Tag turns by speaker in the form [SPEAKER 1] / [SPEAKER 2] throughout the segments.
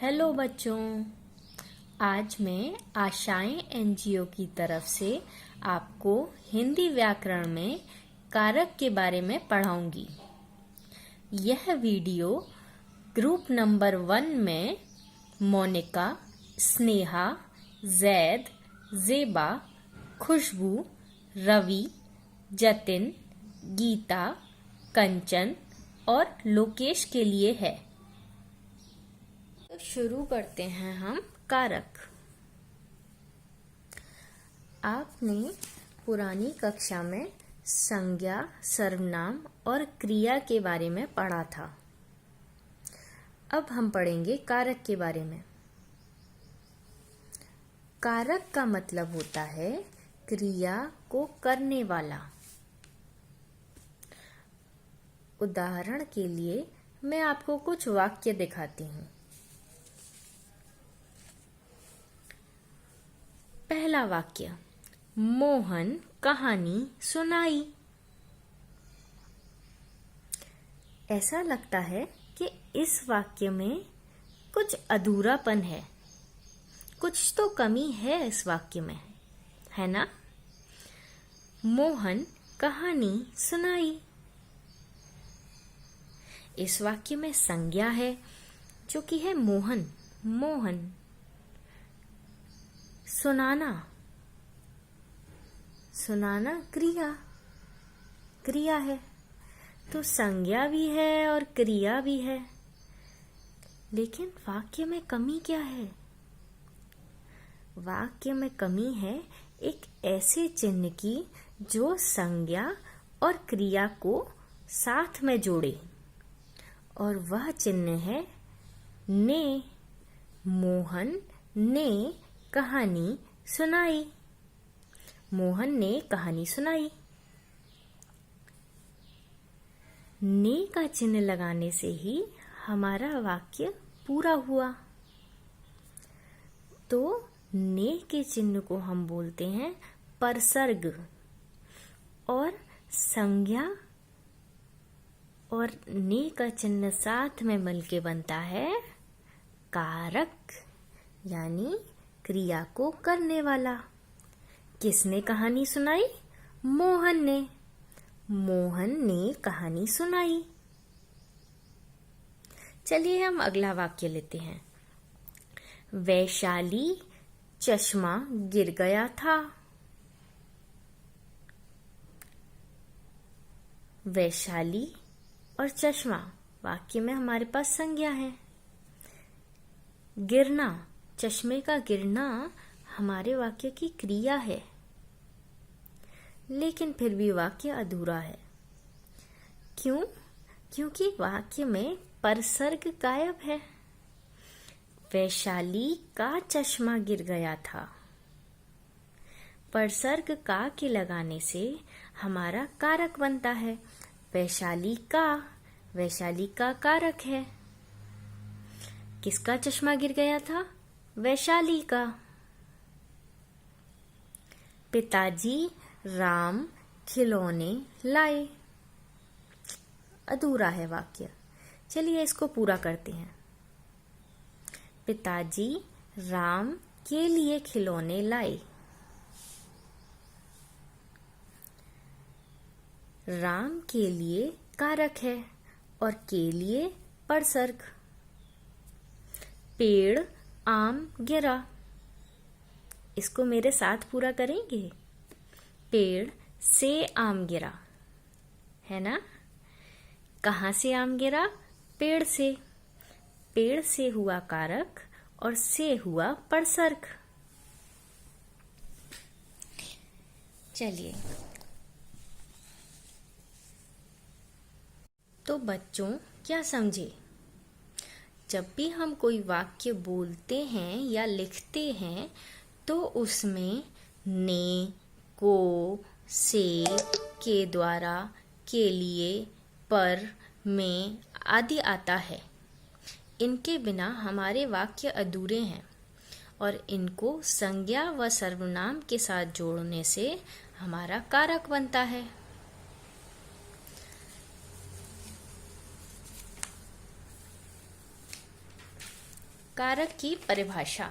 [SPEAKER 1] Hello बच्चों, आज मैं आशाएं एनजीओ की तरफ से आपको हिंदी व्याकरण में कारक के बारे में पढ़ाऊंगी। यह वीडियो ग्रुप नंबर 1 में मोनिका, स्नेहा, जैद, जेबा, खुशबू, रवि, जतिन, गीता, कंचन और लोकेश के लिए है। तो शुरू करते हैं हम कारक। आपने पुरानी कक्षा में संज्ञा, सर्वनाम और क्रिया के बारे में पढ़ा था। अब हम पढ़ेंगे कारक के बारे में। कारक का मतलब होता है क्रिया को करने वाला। उदाहरण के लिए मैं आपको कुछ वाक्य दिखाती हूँ। पहला वाक्य, मोहन कहानी सुनाई। ऐसा लगता है कि इस वाक्य में कुछ अधूरापन है, कुछ तो कमी है इस वाक्य में, है ना? मोहन कहानी सुनाई। इस वाक्य में संज्ञा है जो कि है मोहन। मोहन सुनाना, सुनाना क्रिया है, तो संज्ञा भी है और क्रिया भी है। लेकिन वाक्य में कमी क्या है? वाक्य में कमी है एक ऐसे चिन्ह की जो संज्ञा और क्रिया को साथ में जोड़े, और वह चिन्ह है ने। मोहन ने कहानी सुनाई। मोहन ने कहानी सुनाई। ने का चिन्ह लगाने से ही हमारा वाक्य पूरा हुआ। तो ने के चिन्ह को हम बोलते हैं परसर्ग, और संज्ञा और ने का चिन्ह साथ में मिलके बनता है कारक, यानी क्रिया को करने वाला। किसने कहानी सुनाई? मोहन ने। मोहन ने कहानी सुनाई। चलिए हम अगला वाक्य लेते हैं। वैशाली चश्मा गिर गया था। वैशाली और चश्मा वाक्य में हमारे पास संज्ञा है। गिरना, चश्मे का गिरना हमारे वाक्य की क्रिया है, लेकिन फिर भी वाक्य अधूरा है। क्यों? क्योंकि वाक्य में परसर्ग गायब है। वैशाली का चश्मा गिर गया था। परसर्ग का के लगाने से हमारा कारक बनता है वैशाली का। वैशाली का कारक है। किसका चश्मा गिर गया था? वैशाली का। पिताजी राम खिलौने लाए। अधूरा है वाक्य। चलिए इसको पूरा करते हैं। पिताजी राम के लिए खिलौने लाए। राम के लिए कारक है और के लिए परसर्ग। पेड़ आम गिरा। इसको मेरे साथ पूरा करेंगे। पेड़ से आम गिरा, है ना? कहाँ से आम गिरा? पेड़ से। पेड़ से हुआ कारक और से हुआ परसर्ग। चलिए, तो बच्चों क्या समझे? जब भी हम कोई वाक्य बोलते हैं या लिखते हैं तो उसमें ने, को, से, के द्वारा, के लिए, पर, में आदि आता है। इनके बिना हमारे वाक्य अधूरे हैं, और इनको संज्ञा व सर्वनाम के साथ जोड़ने से हमारा कारक बनता है। कारक की परिभाषा।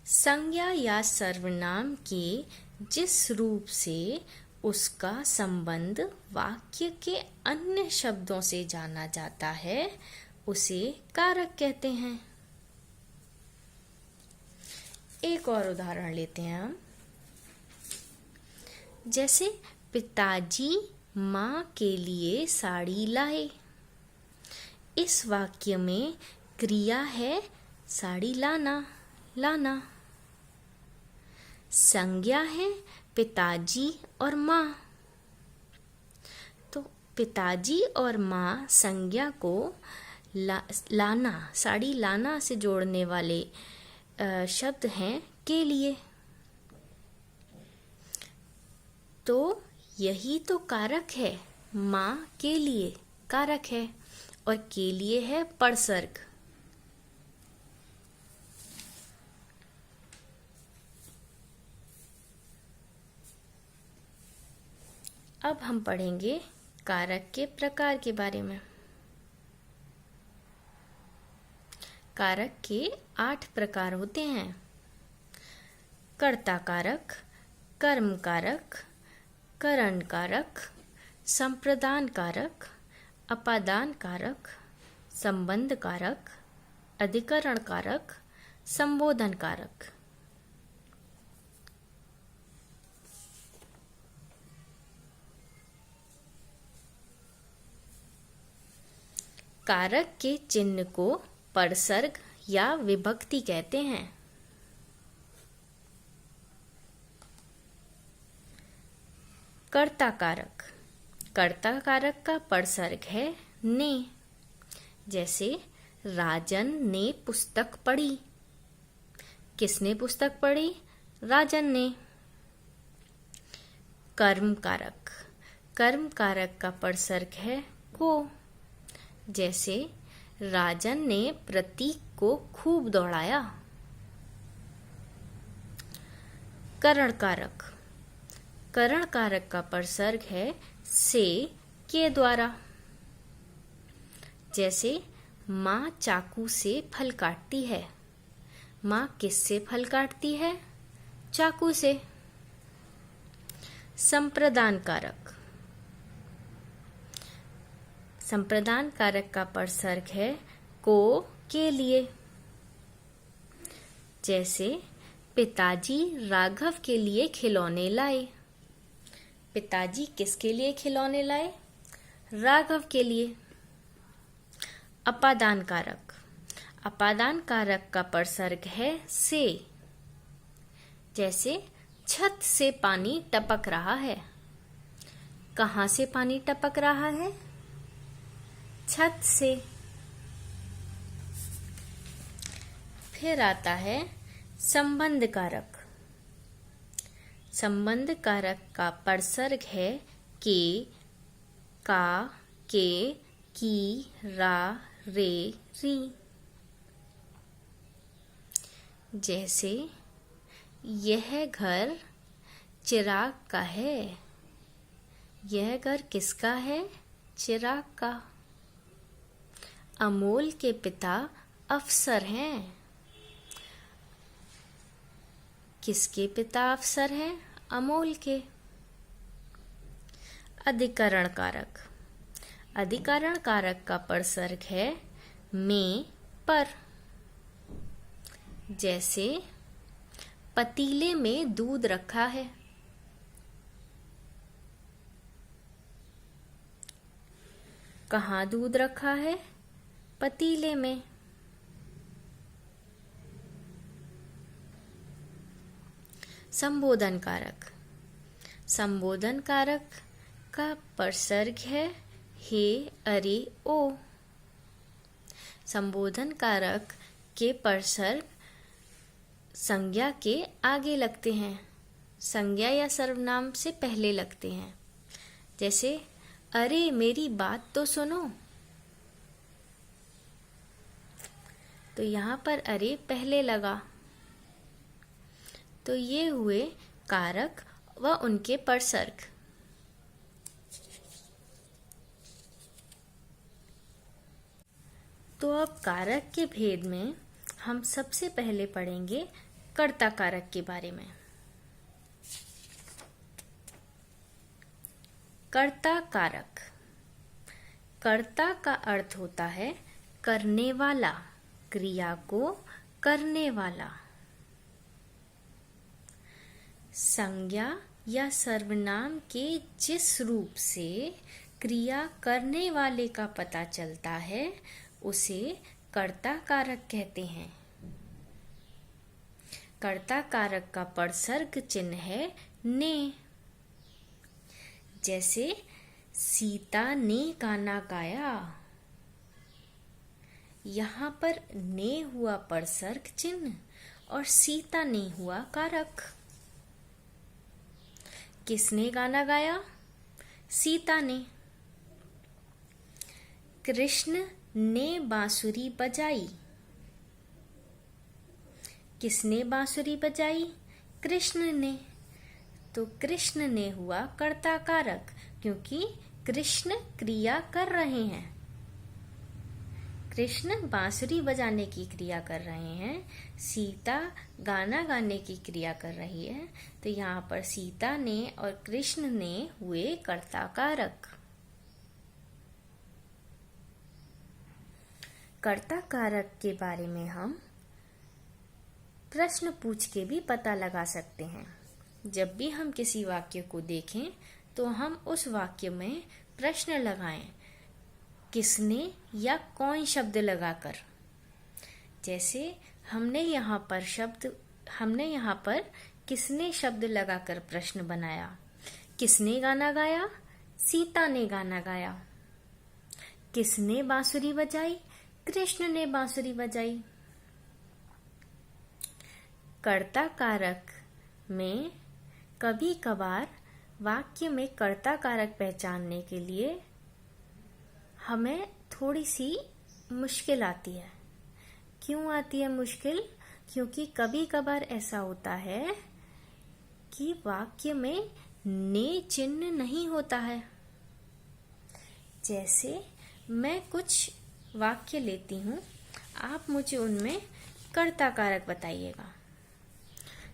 [SPEAKER 1] संज्ञा या सर्वनाम के जिस रूप से उसका संबंध वाक्य के अन्य शब्दों से जाना जाता है उसे कारक कहते हैं। एक और उदाहरण लेते हैं हम। जैसे पिताजी माँ के लिए साड़ी लाए। इस वाक्य में क्रिया है साड़ी लाना, लाना। संज्ञा है पिताजी और माँ। तो पिताजी और माँ संज्ञा को लाना, साड़ी लाना से जोड़ने वाले शब्द हैं के लिए। तो यही तो कारक है, माँ के लिए कारक है और के लिए है परसर्ग। अब हम पढ़ेंगे कारक के प्रकार के बारे में। कारक के 8 प्रकार होते हैं। कर्ता कारक, कर्म कारक, करण कारक, संप्रदान कारक, अपादान कारक, संबंध कारक, अधिकरण कारक, संबोधन कारक। कारक के चिन्ह को परसर्ग या विभक्ति कहते हैं। कर्ता कारक, कर्ता कारक का परसर्ग है ने। जैसे राजन ने पुस्तक पढ़ी। किसने पुस्तक पढ़ी? राजन ने। कर्म कारक, कर्म कारक का परसर्ग है को। जैसे राजन ने प्रतीक को खूब दौड़ाया। करण कारक, करण कारक का परसर्ग है से के द्वारा। जैसे माँ चाकू से फल काटती है। माँ किससे फल काटती है? चाकू से। संप्रदान कारक, संप्रदान कारक का परसर्ग है को के लिए। जैसे पिताजी राघव के लिए खिलौने लाए। पिताजी किसके लिए खिलौने लाए? राघव के लिए। अपादान कारक, अपादान कारक का परसर्ग है से। जैसे छत से पानी टपक रहा है। कहाँ से पानी टपक रहा है? छत से। फिर आता है संबंध कारक। संबंध कारक का परसर्ग है के, का, के, की, रा, रे, री। जैसे यह घर चिराग का है। यह घर किसका है? चिराग का। अमोल के पिता अफसर हैं। किसके पिता अफसर हैं? अमोल के। अधिकरण कारक, अधिकरण कारक का परसर्ग है में पर। जैसे पतीले में दूध रखा है। कहाँ दूध रखा है? पतीले में। संबोधन कारक, संबोधन कारक का परसर्ग है हे, अरे, ओ। संबोधन कारक के परसर्ग संज्ञा के आगे लगते हैं। संज्ञा या सर्वनाम से पहले लगते हैं। जैसे अरे मेरी बात तो सुनो। तो यहाँ पर अरे पहले लगा। तो ये हुए कारक व उनके परसर्ग। तो अब कारक के भेद में हम सबसे पहले पढ़ेंगे कर्ता कारक के बारे में। कर्ता कारक। कर्ता का अर्थ होता है करने वाला, क्रिया को करने वाला। संज्ञा या सर्वनाम के जिस रूप से क्रिया करने वाले का पता चलता है उसे कर्ता कारक कहते हैं। कर्ता कारक का परसर्ग चिन्ह है ने। जैसे सीता ने गाना गाया, यहाँ पर ने हुआ परसर्ग चिन्ह और सीता ने हुआ कारक। किसने गाना गाया? सीता ने। कृष्ण ने बांसुरी बजाई, किसने बांसुरी बजाई? कृष्ण ने। तो कृष्ण ने हुआ कर्ता कारक क्योंकि कृष्ण क्रिया कर रहे हैं। कृष्ण बांसुरी बजाने की क्रिया कर रहे हैं, सीता गाना गाने की क्रिया कर रही है। तो यहाँ पर सीता ने और कृष्ण ने हुए कर्ता कारक। कर्ता कारक के बारे में हम प्रश्न पूछ के भी पता लगा सकते हैं। जब भी हम किसी वाक्य को देखें तो हम उस वाक्य में प्रश्न लगाएं, किसने या कौन शब्द लगाकर। जैसे हमने यहाँ पर किसने शब्द लगाकर प्रश्न बनाया। किसने गाना गाया? सीता ने गाना गाया। किसने बांसुरी बजाई? कृष्ण ने बांसुरी बजाई। कर्ता कारक में कभी कभार वाक्य में कर्ता कारक पहचानने के लिए हमें थोड़ी सी मुश्किल आती है। क्यों आती है मुश्किल? क्योंकि कभी कभार ऐसा होता है कि वाक्य में ने चिन्ह नहीं होता है। जैसे मैं कुछ वाक्य लेती हूँ, आप मुझे उनमें कर्ता कारक बताइएगा।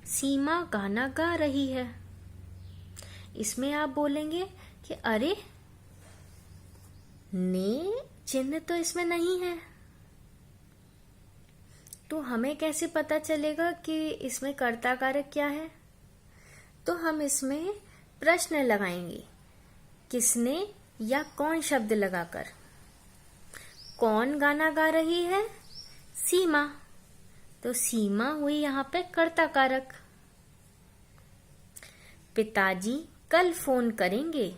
[SPEAKER 1] सीमा गाना गा रही है, इसमें आप बोलेंगे कि अरे ने चिन्ह तो इसमें नहीं है। तो हमें कैसे पता चलेगा कि इसमें कर्ता कारक क्या है? तो हम इसमें प्रश्न लगाएंगे, किसने या कौन शब्द लगाकर। कौन गाना गा रही है? सीमा। तो सीमा हुई यहाँ पे कर्ता कारक। पिताजी कल फोन करेंगे,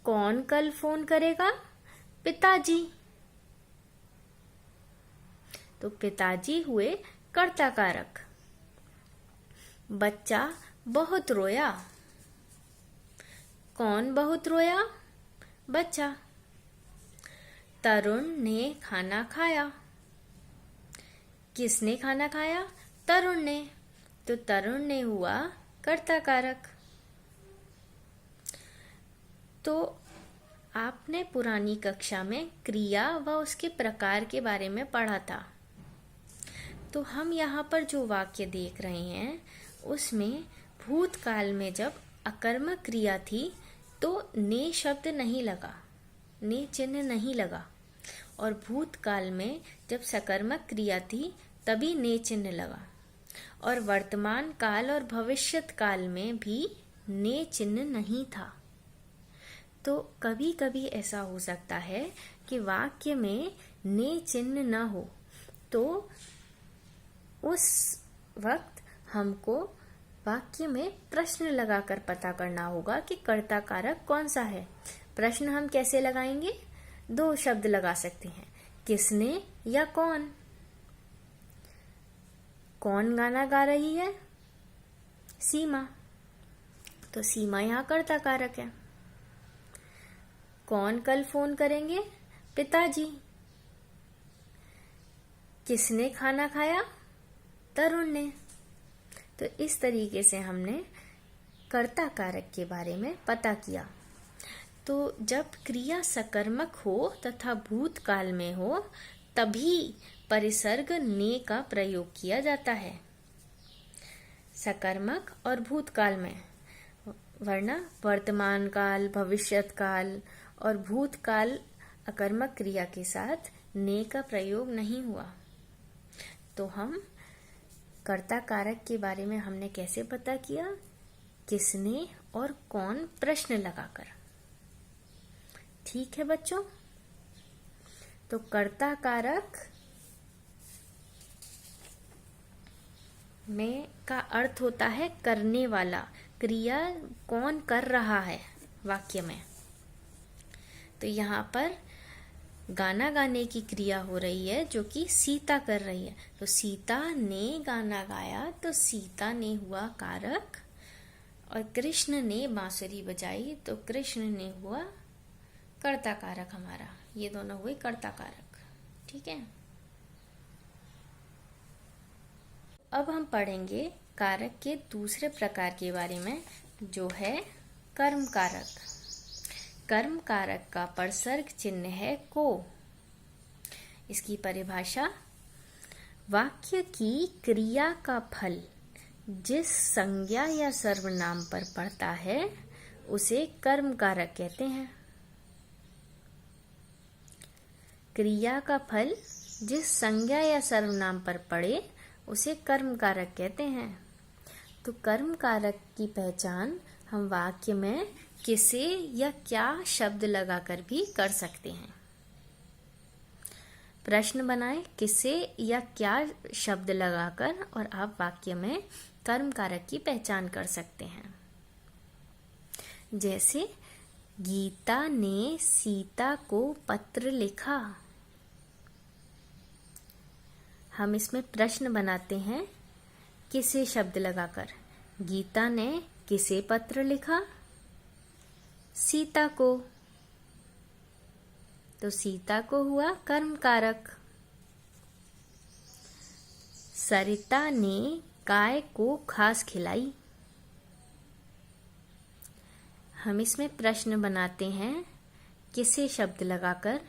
[SPEAKER 1] कौन कल फोन करेगा? पिताजी। तो पिताजी हुए कर्ता कारक। बच्चा बहुत रोया, कौन बहुत रोया? बच्चा। तरुण ने खाना खाया, किसने खाना खाया? तरुण ने। तो तरुण ने हुआ कर्ता कारक। तो आपने पुरानी कक्षा में क्रिया व उसके प्रकार के बारे में पढ़ा था। तो हम यहाँ पर जो वाक्य देख रहे हैं उसमें भूतकाल में जब अकर्मक क्रिया थी तो ने शब्द नहीं लगा, ने चिन्ह नहीं लगा। और भूतकाल में जब सकर्मक क्रिया थी तभी ने चिन्ह लगा। और वर्तमान काल और भविष्यत काल में भी ने चिन्ह नहीं था। तो कभी कभी ऐसा हो सकता है कि वाक्य में ने चिन्ह न हो, तो उस वक्त हमको वाक्य में प्रश्न लगाकर पता करना होगा कि कर्ता कारक कौन सा है। प्रश्न हम कैसे लगाएंगे? दो शब्द लगा सकते हैं, किसने या कौन। कौन गाना गा रही है? सीमा। तो सीमा यहाँ कर्ता कारक है। कौन कल फोन करेंगे? पिताजी। किसने खाना खाया? तरुण ने। तो इस तरीके से हमने कर्ता कारक के बारे में पता किया। तो जब क्रिया सकर्मक हो तथा भूतकाल में हो तभी परिसर्ग ने का प्रयोग किया जाता है। सकर्मक और भूतकाल में, वरना वर्तमान काल, भविष्यत काल और भूतकाल अकर्मक क्रिया के साथ ने का प्रयोग नहीं हुआ। तो हम कर्ता कारक के बारे में हमने कैसे पता किया? किसने और कौन प्रश्न लगाकर। ठीक है बच्चों, तो कर्ता कारक में का अर्थ होता है करने वाला, क्रिया कौन कर रहा है वाक्य में। तो यहाँ पर गाना गाने की क्रिया हो रही है जो कि सीता कर रही है। तो सीता ने गाना गाया, तो सीता ने हुआ कारक, और कृष्ण ने बांसुरी बजाई तो कृष्ण ने हुआ कर्ता कारक हमारा। ये दोनों हुए कर्ता कारक। ठीक है, अब हम पढ़ेंगे कारक के दूसरे प्रकार के बारे में, जो है कर्म कारक। कर्म कारक का परसर्ग चिन्ह है को। इसकी परिभाषा, वाक्य की क्रिया का फल जिस संज्ञा या सर्वनाम पर पड़ता है उसे कर्म कारक कहते हैं। क्रिया का फल जिस संज्ञा या सर्वनाम पर पड़े उसे कर्म कारक कहते हैं। तो कर्म कारक की पहचान हम वाक्य में किसे या क्या शब्द लगाकर भी कर सकते हैं। प्रश्न बनाएं किसे या क्या शब्द लगाकर, और आप वाक्य में कर्म कारक की पहचान कर सकते हैं। जैसे गीता ने सीता को पत्र लिखा। हम इसमें प्रश्न बनाते हैं किसे शब्द लगाकर। गीता ने किसे पत्र लिखा? सीता को। तो सीता को हुआ कर्म कारक। सरिता ने गाय को घास खिलाई। हम इसमें प्रश्न बनाते हैं किसे शब्द लगाकर।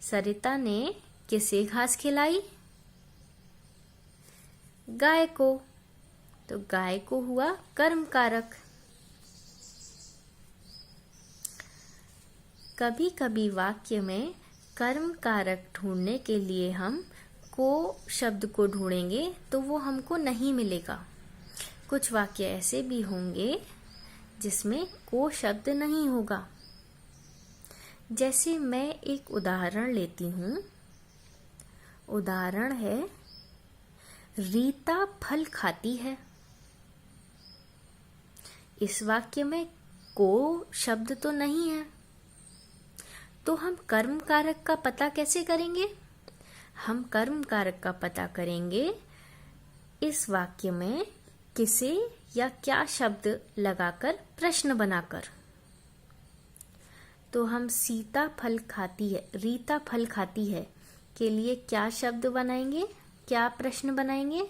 [SPEAKER 1] सरिता ने किसे घास खिलाई? गाय को। तो गाय को हुआ कर्म कारक। कभी कभी वाक्य में कर्म कारक ढूंढने के लिए हम को शब्द को ढूंढेंगे तो वो हमको नहीं मिलेगा। कुछ वाक्य ऐसे भी होंगे जिसमें को शब्द नहीं होगा। जैसे मैं एक उदाहरण लेती हूँ। उदाहरण है, रीता फल खाती है। इस वाक्य में को शब्द तो नहीं है, तो हम कर्म कारक का पता कैसे करेंगे? हम कर्म कारक का पता करेंगे इस वाक्य में किसे या क्या शब्द लगाकर, प्रश्न बनाकर। तो हम सीता फल खाती है, रीता फल खाती है के लिए क्या शब्द बनाएंगे, क्या प्रश्न बनाएंगे?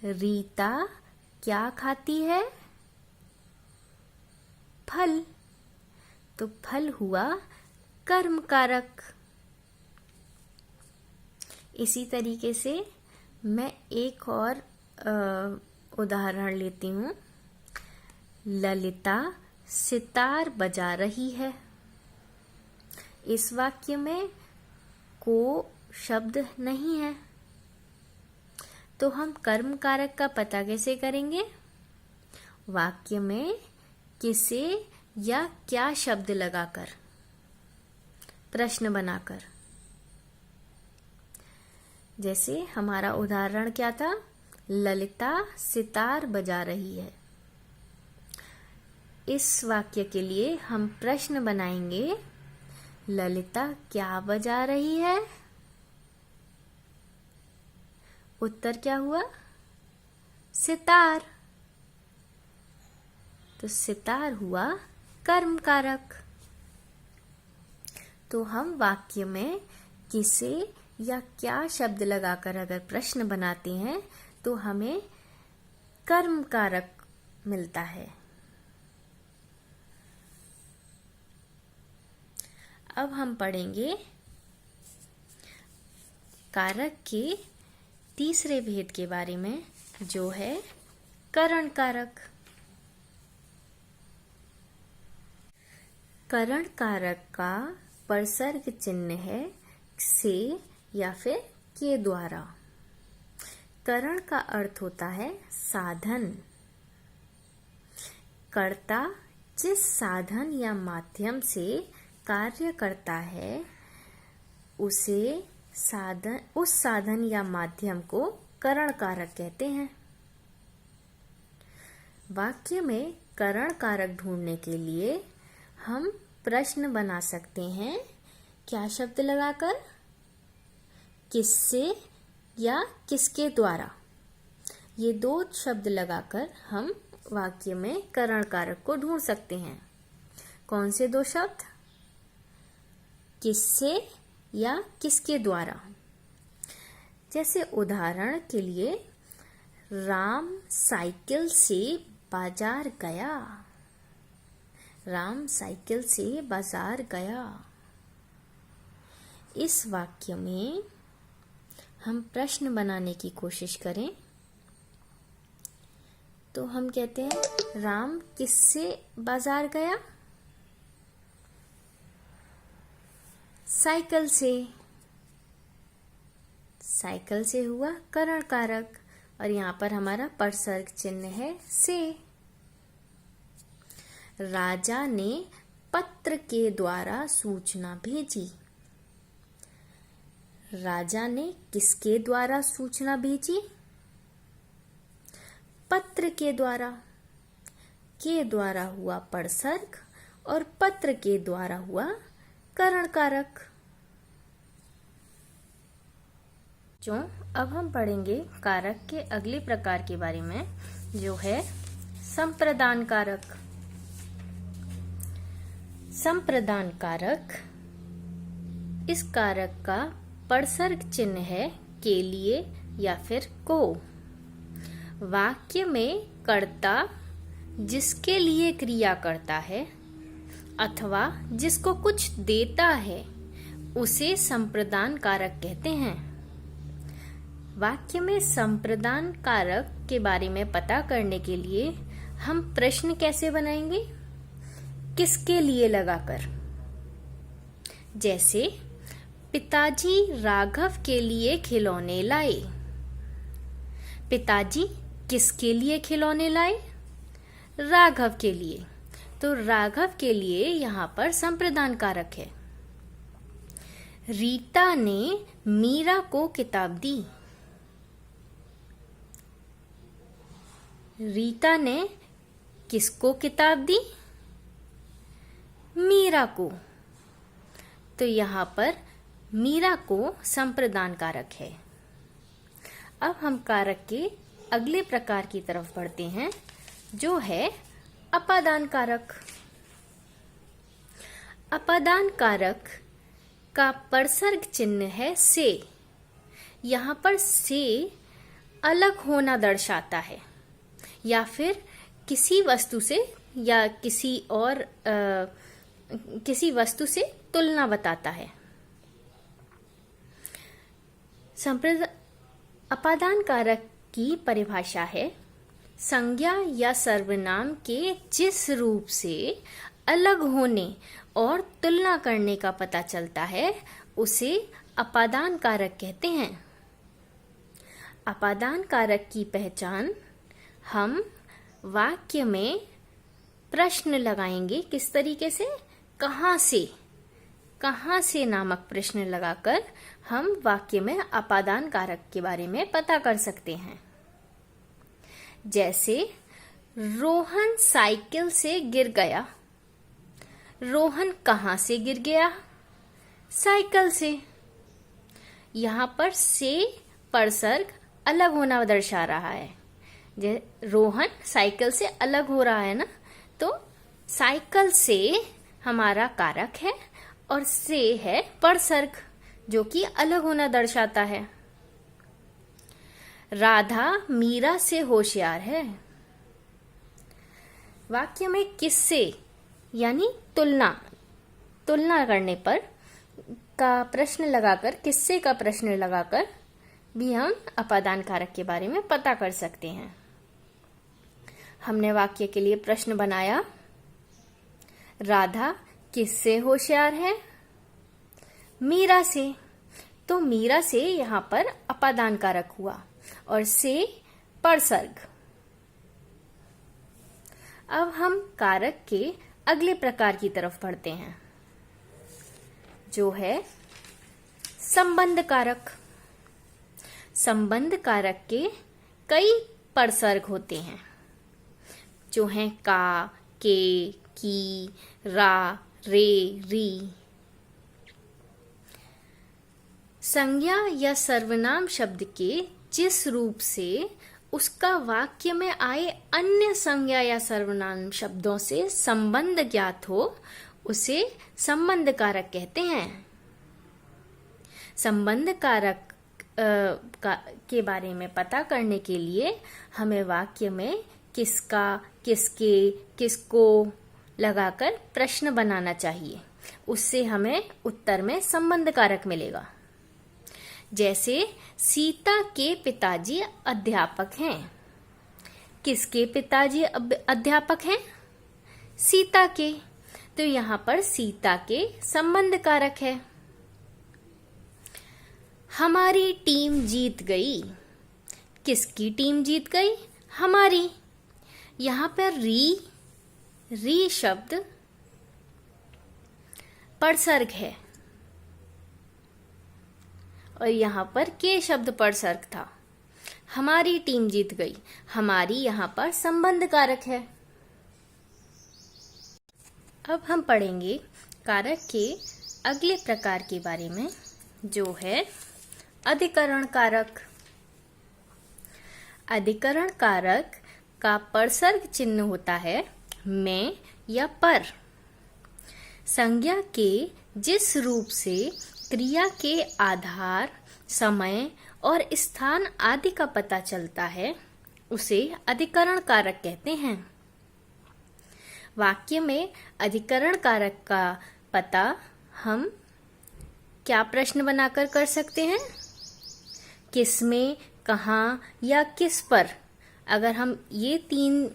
[SPEAKER 1] रीता क्या खाती है? फल। तो फल हुआ कर्म कारक। इसी तरीके से मैं एक और उदाहरण लेती हूँ। ललिता सितार बजा रही है। इस वाक्य में को शब्द नहीं है, तो हम कर्म कारक का पता कैसे करेंगे? वाक्य में किसे या क्या शब्द लगाकर, प्रश्न बनाकर। जैसे हमारा उदाहरण क्या था? ललिता सितार बजा रही है। इस वाक्य के लिए हम प्रश्न बनाएंगे, ललिता क्या बजा रही है? उत्तर क्या हुआ? सितार। तो सितार हुआ कर्म कारक। तो हम वाक्य में किसे या क्या शब्द लगाकर अगर प्रश्न बनाते हैं तो हमें कर्म कारक मिलता है। अब हम पढ़ेंगे कारक के तीसरे भेद के बारे में, जो है करण कारक। करण कारक का परसर्ग चिन्ह है से या फिर के द्वारा। करण का अर्थ होता है साधन। कर्ता जिस साधन या माध्यम से कार्य करता है उस साधन या माध्यम को करण कारक कहते हैं। वाक्य में करण कारक ढूंढने के लिए हम प्रश्न बना सकते हैं। क्या शब्द लगाकर? किससे या किसके द्वारा। ये दो शब्द लगाकर हम वाक्य में करण कारक को ढूंढ सकते हैं। कौन से दो शब्द? किससे या किसके द्वारा। जैसे उदाहरण के लिए, राम साइकिल से बाजार गया। राम साइकिल से बाजार गया। इस वाक्य में हम प्रश्न बनाने की कोशिश करें तो हम कहते हैं, राम किससे बाजार गया? साइकिल से। साइकिल से हुआ करण कारक और यहाँ पर हमारा परसर्ग चिन्ह है से। राजा ने पत्र के द्वारा सूचना भेजी। राजा ने किसके द्वारा सूचना भेजी? पत्र के द्वारा। के द्वारा हुआ परसर्ग और पत्र के द्वारा हुआ करण कारक। जो अब हम पढ़ेंगे कारक के अगले प्रकार के बारे में, जो है संप्रदान कारक। संप्रदान कारक, इस कारक का परसर्ग चिन्ह है के लिए या फिर को। वाक्य में कर्ता जिसके लिए क्रिया करता है अथवा जिसको कुछ देता है उसे संप्रदान कारक कहते हैं। वाक्य में संप्रदान कारक के बारे में पता करने के लिए हम प्रश्न कैसे बनाएंगे? किसके लिए लगाकर। जैसे, पिताजी राघव के लिए खिलौने लाए। पिताजी किसके लिए खिलौने लाए? राघव के लिए। तो राघव के लिए यहाँ पर संप्रदान कारक है। रीता ने मीरा को किताब दी। रीता ने किसको किताब दी? मीरा को। तो यहाँ पर मीरा को संप्रदान कारक है। अब हम कारक के अगले प्रकार की तरफ बढ़ते हैं, जो है अपादान कारक। अपादान कारक का परसर्ग चिन्ह है से। यहाँ पर से अलग होना दर्शाता है या फिर किसी वस्तु से या किसी वस्तु से तुलना बताता है। अपादान कारक की परिभाषा है, संज्ञा या सर्वनाम के जिस रूप से अलग होने और तुलना करने का पता चलता है उसे अपादान कारक कहते हैं। अपादान कारक की पहचान हम वाक्य में प्रश्न लगाएंगे। किस तरीके से? कहाँ से नामक प्रश्न लगाकर हम वाक्य में अपादान कारक के बारे में पता कर सकते हैं। जैसे, रोहन साइकिल से गिर गया। रोहन कहाँ से गिर गया? साइकिल से। यहाँ पर से परसर्ग अलग होना दर्शा रहा है। रोहन साइकिल से अलग हो रहा है ना, तो साइकिल से हमारा कारक है और से है परसर्ग जो कि अलग होना दर्शाता है। राधा मीरा से होशियार है। वाक्य में किससे यानी तुलना तुलना करने पर का प्रश्न लगाकर, किससे का प्रश्न लगाकर भी हम अपादान कारक के बारे में पता कर सकते हैं। हमने वाक्य के लिए प्रश्न बनाया, राधा किससे होशियार है? मीरा से। तो मीरा से यहाँ पर अपादान कारक हुआ और से परसर्ग। अब हम कारक के अगले प्रकार की तरफ बढ़ते हैं, जो है संबंध कारक। संबंध कारक के कई परसर्ग होते हैं, जो हैं का, के, की, रा, रे, री। संज्ञा या सर्वनाम शब्द के जिस रूप से उसका वाक्य में आए अन्य संज्ञा या सर्वनाम शब्दों से संबंध ज्ञात हो, उसे संबंध कारक कहते हैं। संबंध कारक के बारे में पता करने के लिए हमें वाक्य में किसका, किसके, किसको लगाकर प्रश्न बनाना चाहिए। उससे हमें उत्तर में संबंध कारक मिलेगा। जैसे सीता के पिताजी अध्यापक हैं। किसके पिताजी अध्यापक हैं? सीता के। तो यहाँ पर सीता के संबंध कारक है। हमारी टीम जीत गई। किसकी टीम जीत गई? हमारी। यहाँ पर री शब्द परसर्ग है और यहाँ पर के शब्द परसर्ग था। हमारी टीम जीत गई। हमारी यहाँ पर संबंध कारक है। अब हम पढ़ेंगे कारक के अगले प्रकार के बारे में, जो है अधिकरण कारक। अधिकरण कारक का परसर्ग चिन्ह होता है में या पर। संज्ञा के जिस रूप से क्रिया के आधार, समय और स्थान आदि का पता चलता है, उसे अधिकरण कारक कहते हैं। वाक्य में अधिकरण कारक का पता हम क्या प्रश्न बनाकर कर सकते हैं? किस में, कहाँ या किस पर। अगर हम ये तीन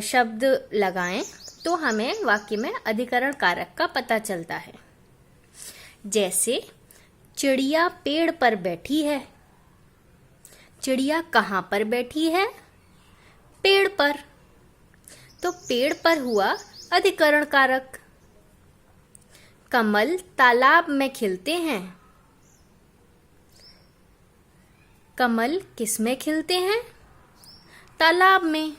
[SPEAKER 1] शब्द लगाएं तो हमें वाक्य में अधिकरण कारक का पता चलता है। जैसे चिड़िया पेड़ पर बैठी है। चिड़िया कहाँ पर बैठी है? पेड़ पर। तो पेड़ पर हुआ अधिकरण कारक। कमल तालाब में खिलते हैं। कमल किस में खिलते हैं? तालाब में।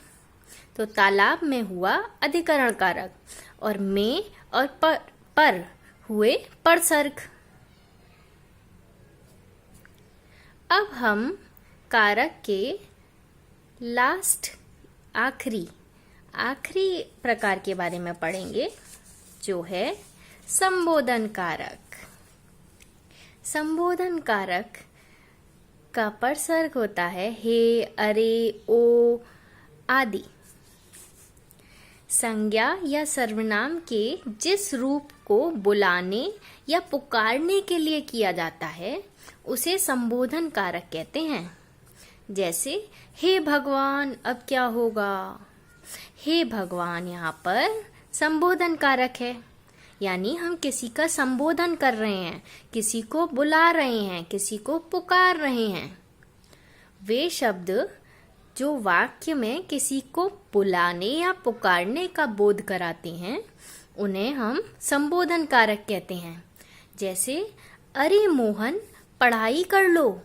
[SPEAKER 1] तो तालाब में हुआ अधिकरण कारक और में और पर हुए परसर्ग। अब हम कारक के आखिरी प्रकार के बारे में पढ़ेंगे, जो है संबोधन कारक। संबोधन कारक का परसर्ग होता है हे, अरे, ओ आदि। संज्ञा या सर्वनाम के जिस रूप को बुलाने या पुकारने के लिए किया जाता है, उसे संबोधन कारक कहते हैं। जैसे हे भगवान अब क्या होगा। हे भगवान यहाँ पर संबोधन कारक है, यानी हम किसी का संबोधन कर रहे हैं, किसी को बुला रहे हैं, किसी को पुकार रहे हैं। वे शब्द जो वाक्य में किसी को बुलाने या पुकारने का बोध कराते हैं, उन्हें हम संबोधन कारक कहते हैं। जैसे अरे मोहन पढ़ाई कर लो।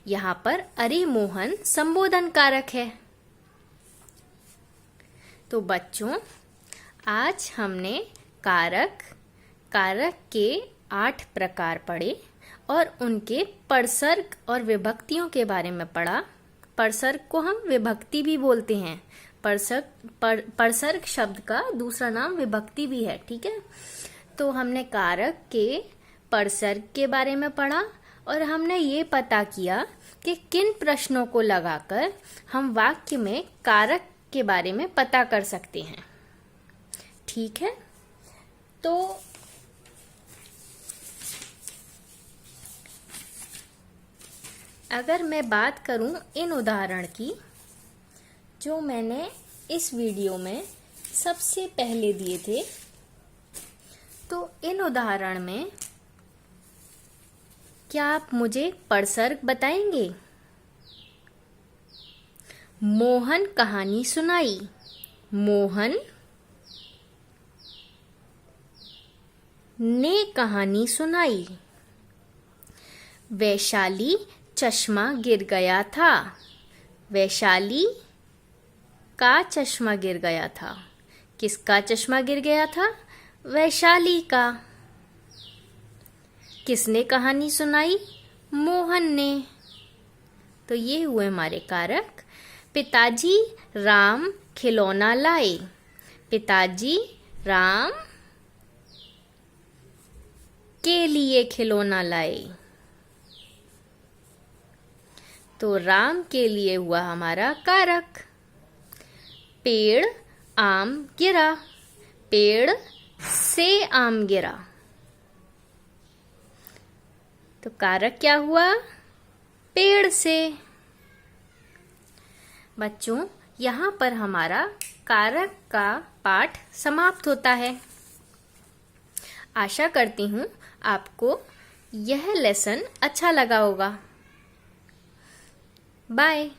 [SPEAKER 1] यहाँ पर अरे मोहन संबोधन कारक है। तो बच्चों, आज हमने कारक के 8 प्रकार पढ़े और उनके परसर्ग और विभक्तियों के बारे में पढ़ा। परसर्ग को हम विभक्ति भी बोलते हैं। परसर्ग शब्द का दूसरा नाम विभक्ति भी है, ठीक है। तो हमने कारक के परसर्ग के बारे में पढ़ा और हमने ये पता किया कि किन प्रश्नों को लगाकर हम वाक्य में कारक के बारे में पता कर सकते हैं। ठीक है, तो अगर मैं बात करूं इन उदाहरण की जो मैंने इस वीडियो में सबसे पहले दिए थे, तो इन उदाहरण में क्या आप मुझे पड़सर्ग बताएंगे? मोहन कहानी सुनाई। मोहन ने कहानी सुनाई। वैशाली चश्मा गिर गया था। वैशाली का चश्मा गिर गया था। किसका चश्मा गिर गया था? वैशाली का। किसने कहानी सुनाई? मोहन ने। तो ये हुए हमारे कारक। पिताजी राम खिलौना लाए। पिताजी राम के लिए खिलौना लाए। तो राम के लिए हुआ हमारा कारक। पेड़ आम गिरा। पेड़ से आम गिरा। तो कारक क्या हुआ? पेड़ से। बच्चों, यहाँ पर हमारा कारक का पाठ समाप्त होता है। आशा करती हूँ आपको यह लेसन अच्छा लगा होगा। बाय।